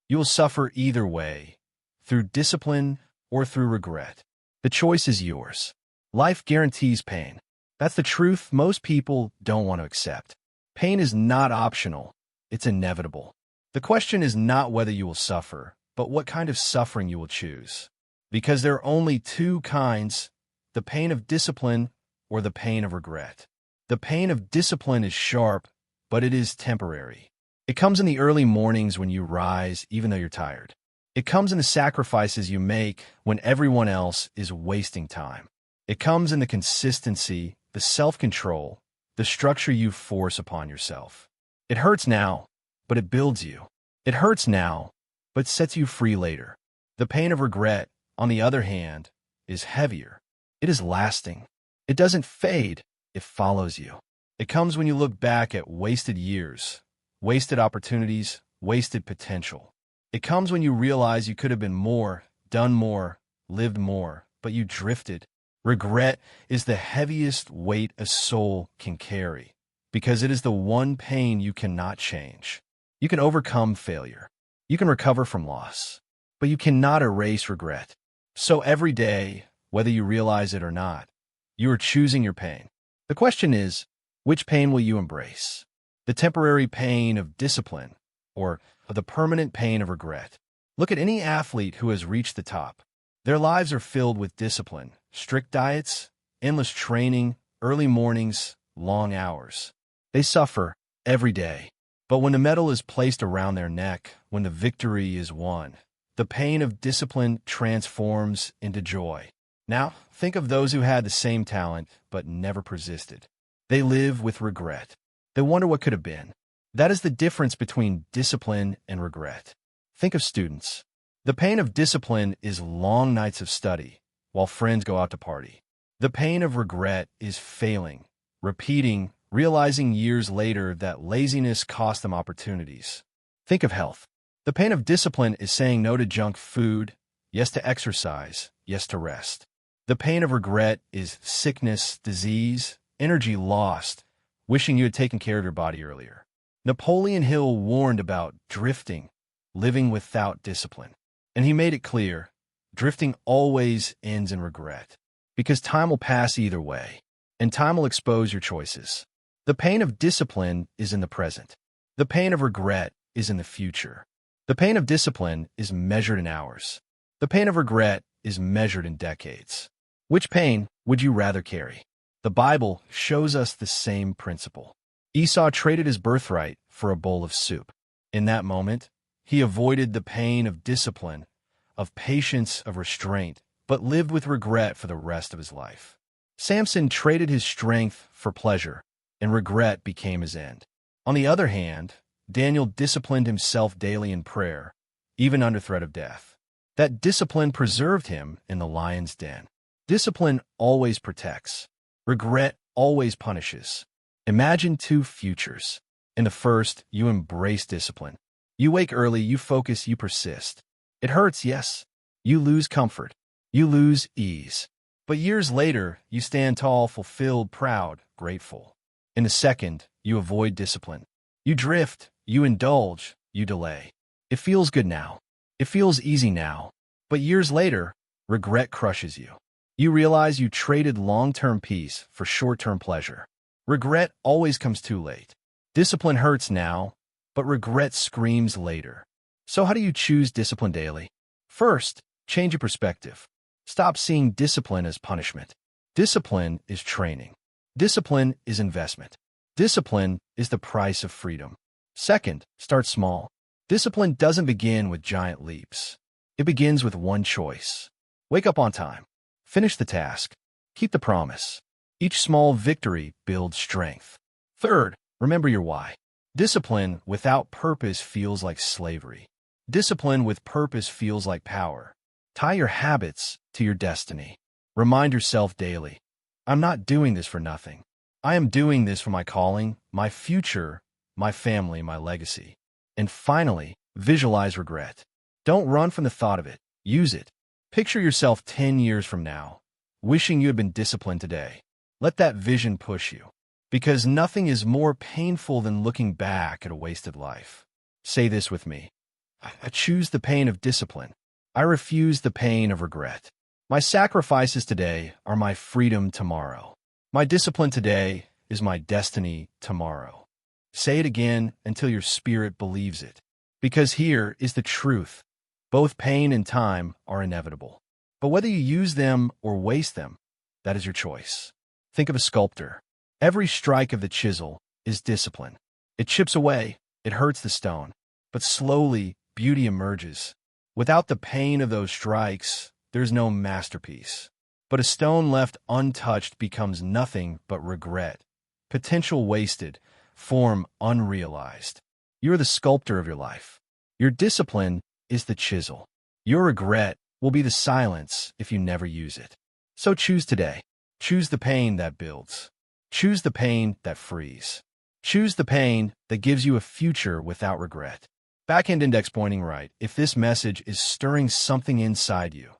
You will suffer either way, through discipline or through regret. The choice is yours. Life guarantees pain. That's the truth most people don't want to accept. Pain is not optional. It's inevitable. The question is not whether you will suffer, but what kind of suffering you will choose. Because there are only two kinds, the pain of discipline or the pain of regret. The pain of discipline is sharp, but it is temporary. It comes in the early mornings when you rise even though you're tired. It comes in the sacrifices you make when everyone else is wasting time. It comes in the consistency, the self-control, the structure you force upon yourself. It hurts now, but it builds you. It hurts now, but sets you free later. The pain of regret, on the other hand, is heavier. It is lasting. It doesn't fade, it follows you. It comes when you look back at wasted years, wasted opportunities, wasted potential. It comes when you realize you could have been more, done more, lived more, but you drifted. Regret is the heaviest weight a soul can carry, because it is the one pain you cannot change. You can overcome failure. You can recover from loss, but you cannot erase regret. So every day, whether you realize it or not, you are choosing your pain. The question is, which pain will you embrace? The temporary pain of discipline or the permanent pain of regret? Look at any athlete who has reached the top. Their lives are filled with discipline, strict diets, endless training, early mornings, long hours. They suffer every day. But when the medal is placed around their neck, when the victory is won, the pain of discipline transforms into joy. Now, think of those who had the same talent but never persisted. They live with regret. They wonder what could have been. That is the difference between discipline and regret. Think of students. The pain of discipline is long nights of study, while friends go out to party. The pain of regret is failing, repeating, realizing years later that laziness cost them opportunities. Think of health. The pain of discipline is saying no to junk food, yes to exercise, yes to rest. The pain of regret is sickness, disease, energy lost, wishing you had taken care of your body earlier. Napoleon Hill warned about drifting, living without discipline. And he made it clear, drifting always ends in regret, because time will pass either way, and time will expose your choices. The pain of discipline is in the present. The pain of regret is in the future. The pain of discipline is measured in hours. The pain of regret is measured in decades. Which pain would you rather carry? The Bible shows us the same principle. Esau traded his birthright for a bowl of soup. In that moment, he avoided the pain of discipline, of patience, of restraint, but lived with regret for the rest of his life. Samson traded his strength for pleasure, and regret became his end. On the other hand, Daniel disciplined himself daily in prayer, even under threat of death. That discipline preserved him in the lion's den. Discipline always protects. Regret always punishes. Imagine two futures. In the first, you embrace discipline. You wake early, you focus, you persist. It hurts, yes. You lose comfort. You lose ease. But years later, you stand tall, fulfilled, proud, grateful. In the second, you avoid discipline. You drift, you indulge, you delay. It feels good now. It feels easy now. But years later, regret crushes you. You realize you traded long-term peace for short-term pleasure. Regret always comes too late. Discipline hurts now, but regret screams later. So how do you choose discipline daily? First, change your perspective. Stop seeing discipline as punishment. Discipline is training. Discipline is investment. Discipline is the price of freedom. Second, start small. Discipline doesn't begin with giant leaps. It begins with one choice. Wake up on time. Finish the task. Keep the promise. Each small victory builds strength. Third, remember your why. Discipline without purpose feels like slavery. Discipline with purpose feels like power. Tie your habits to your destiny. Remind yourself daily, I'm not doing this for nothing. I am doing this for my calling, my future, my family, my legacy. And finally, visualize regret. Don't run from the thought of it. Use it. Picture yourself 10 years from now, wishing you had been disciplined today. Let that vision push you, because nothing is more painful than looking back at a wasted life. Say this with me. I choose the pain of discipline. I refuse the pain of regret. My sacrifices today are my freedom tomorrow. My discipline today is my destiny tomorrow. Say it again until your spirit believes it. Because here is the truth. Both pain and time are inevitable. But whether you use them or waste them, that is your choice. Think of a sculptor. Every strike of the chisel is discipline. It chips away, it hurts the stone, but slowly beauty emerges. Without the pain of those strikes, there's no masterpiece. But a stone left untouched becomes nothing but regret. Potential wasted, form unrealized. You're the sculptor of your life. Your discipline is the chisel. Your regret will be the silence if you never use it. So choose today. Choose the pain that builds. Choose the pain that frees. Choose the pain that gives you a future without regret. Backhand index pointing right. If this message is stirring something inside you,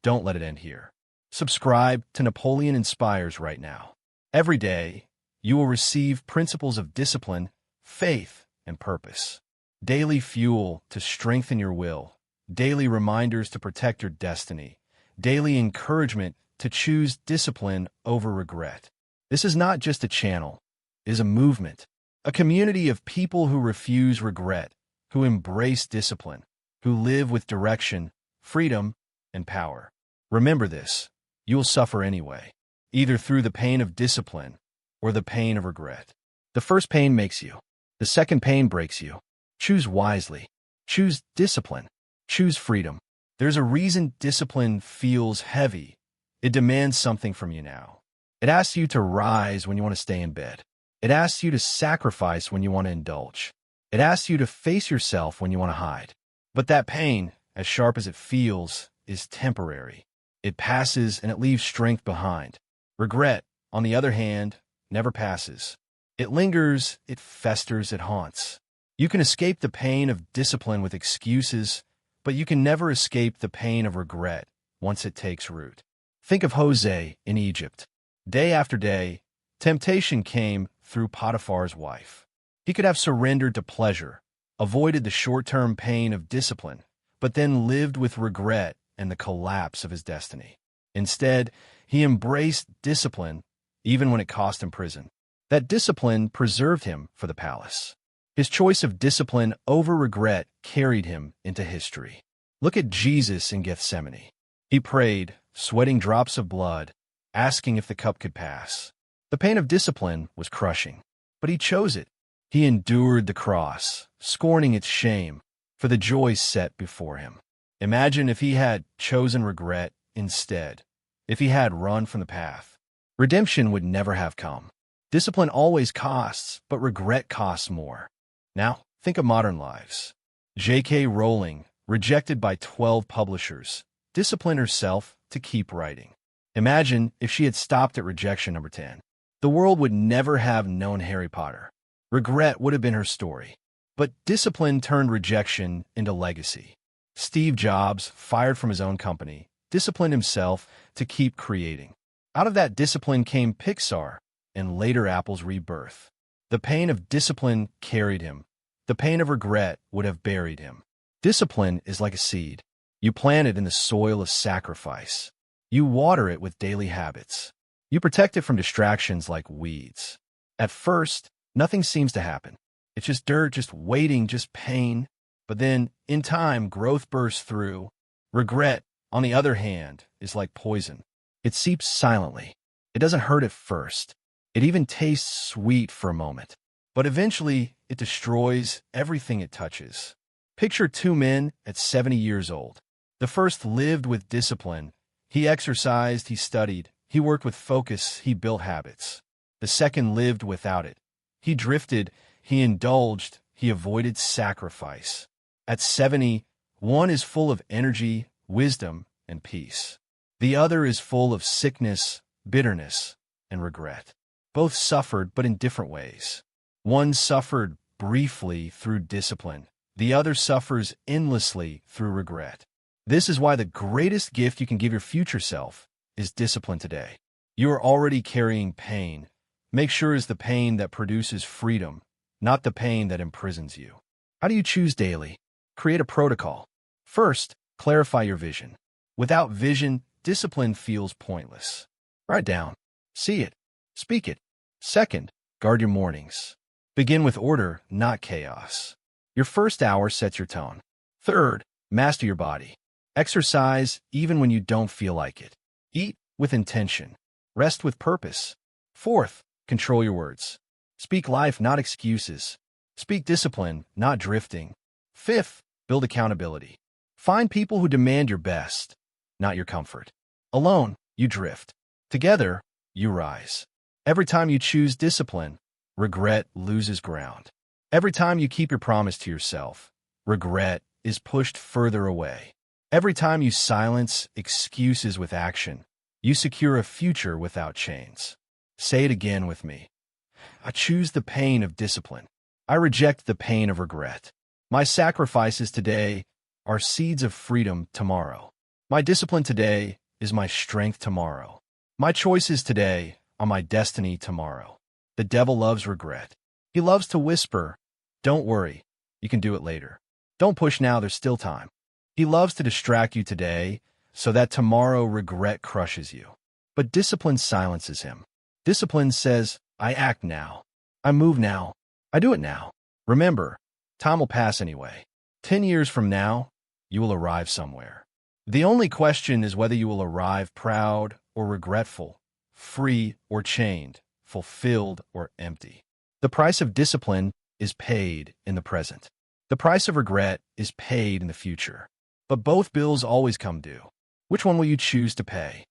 don't let it end here. Subscribe to Napoleon Inspires right now. Every day, you will receive principles of discipline, faith, and purpose. Daily fuel to strengthen your will. Daily reminders to protect your destiny. Daily encouragement to choose discipline over regret. This is not just a channel. It is a movement. A community of people who refuse regret, who embrace discipline, who live with direction, freedom, and power. Remember this. You will suffer anyway, either through the pain of discipline or the pain of regret. The first pain makes you. The second pain breaks you. Choose wisely. Choose discipline. Choose freedom. There's a reason discipline feels heavy. It demands something from you now. It asks you to rise when you want to stay in bed. It asks you to sacrifice when you want to indulge. It asks you to face yourself when you want to hide. But that pain, as sharp as it feels, is temporary. It passes and it leaves strength behind. Regret, on the other hand, never passes. It lingers, it festers, it haunts. You can escape the pain of discipline with excuses, but you can never escape the pain of regret once it takes root. Think of Jose in Egypt. Day after day, temptation came through Potiphar's wife. He could have surrendered to pleasure, avoided the short-term pain of discipline, but then lived with regret and the collapse of his destiny. Instead, he embraced discipline even when it cost him prison. That discipline preserved him for the palace. His choice of discipline over regret carried him into history. Look at Jesus in Gethsemane. He prayed, sweating drops of blood, asking if the cup could pass. The pain of discipline was crushing, but he chose it. He endured the cross, scorning its shame, for the joy set before him. Imagine if he had chosen regret instead, if he had run from the path. Redemption would never have come. Discipline always costs, but regret costs more. Now, think of modern lives. J.K. Rowling, rejected by 12 publishers, disciplined herself to keep writing. Imagine if she had stopped at rejection number 10. The world would never have known Harry Potter. Regret would have been her story. But discipline turned rejection into legacy. Steve Jobs, fired from his own company, disciplined himself to keep creating. Out of that discipline came Pixar and later Apple's rebirth. The pain of discipline carried him. The pain of regret would have buried him. Discipline is like a seed. You plant it in the soil of sacrifice. You water it with daily habits. You protect it from distractions like weeds. At first, nothing seems to happen. It's just dirt, just waiting, just pain. But then, in time, growth bursts through. Regret, on the other hand, is like poison. It seeps silently. It doesn't hurt at first. It even tastes sweet for a moment. But eventually, it destroys everything it touches. Picture two men at 70 years old. The first lived with discipline. He exercised, he studied, he worked with focus, he built habits. The second lived without it. He drifted, he indulged, he avoided sacrifice. At 70, one is full of energy, wisdom, and peace. The other is full of sickness, bitterness, and regret. Both suffered, but in different ways. One suffered briefly through discipline. The other suffers endlessly through regret. This is why the greatest gift you can give your future self is discipline today. You are already carrying pain. Make sure it's the pain that produces freedom, not the pain that imprisons you. How do you choose daily? Create a protocol. First, clarify your vision. Without vision, discipline feels pointless. Write down. See it. Speak it. Second, guard your mornings. Begin with order, not chaos. Your first hour sets your tone. Third, master your body. Exercise even when you don't feel like it. Eat with intention. Rest with purpose. Fourth, control your words. Speak life, not excuses. Speak discipline, not drifting. Fifth, build accountability. Find people who demand your best, not your comfort. Alone, you drift. Together, you rise. Every time you choose discipline, regret loses ground. Every time you keep your promise to yourself, regret is pushed further away. Every time you silence excuses with action, you secure a future without chains. Say it again with me. I choose the pain of discipline. I reject the pain of regret. My sacrifices today are seeds of freedom tomorrow. My discipline today is my strength tomorrow. My choices today are my destiny tomorrow. The devil loves regret. He loves to whisper, "Don't worry, you can do it later. Don't push now, there's still time." He loves to distract you today so that tomorrow regret crushes you. But discipline silences him. Discipline says, I act now. I move now. I do it now. Remember, time will pass anyway. 10 years from now, you will arrive somewhere. The only question is whether you will arrive proud or regretful, free or chained, fulfilled or empty. The price of discipline is paid in the present. The price of regret is paid in the future. But both bills always come due. Which one will you choose to pay?